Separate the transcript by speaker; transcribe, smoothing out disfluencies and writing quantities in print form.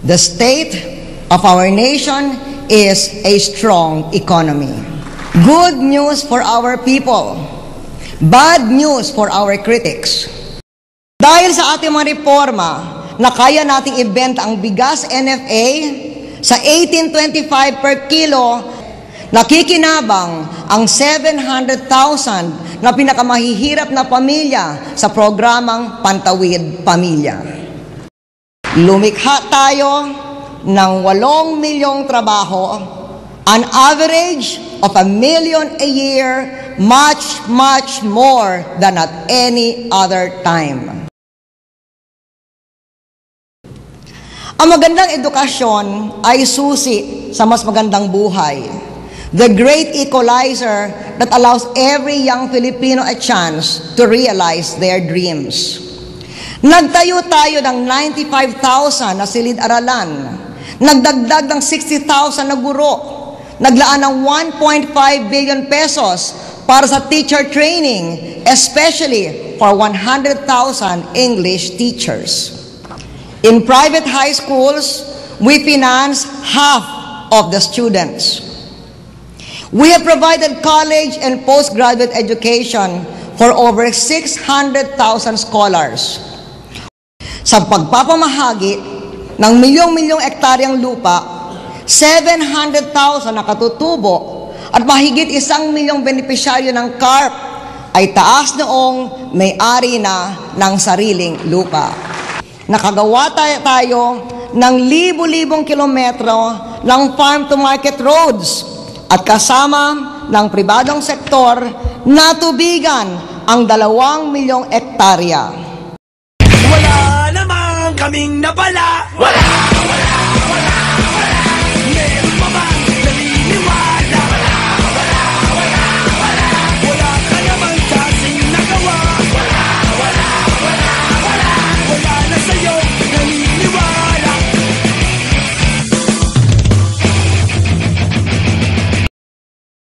Speaker 1: The state of our nation is a strong economy. Good news for our people, bad news for our critics. Dahil sa ating mga reforma na kaya nating ibenta ang bigas NFA sa 18.25 per kilo, nakikinabang ang 700,000 na pinakamahihirap na pamilya sa programang Pantawid Pamilya. Lumikha tayo ng 8 milyong trabaho, an average of 1 million a year, much more than at any other time. Ang magandang edukasyon ay susi sa mas magandang buhay. The great equalizer that allows every young Filipino a chance to realize their dreams. Nagtayo tayo ng 95,000 na silid-aralan. Nagdagdag ng 60,000 na guro. Naglaan ng 1.5 billion pesos para sa teacher training, especially for 100,000 English teachers. In private high schools, we finance half of the students. We have provided college and postgraduate education for over 600,000 scholars. Sa pagpapamahagi ng milyong-milyong ektaryang lupa, 700,000 na katutubo at mahigit 1 milyong benepisyaryo ng CARP ay taas noong may-ari na ng sariling lupa. Nakagawa tayo ng libu-libong kilometro ng farm-to-market roads at kasama ng pribadong sektor, natubigan ang 2 milyong ektarya.
Speaker 2: Wala namang kaming napala.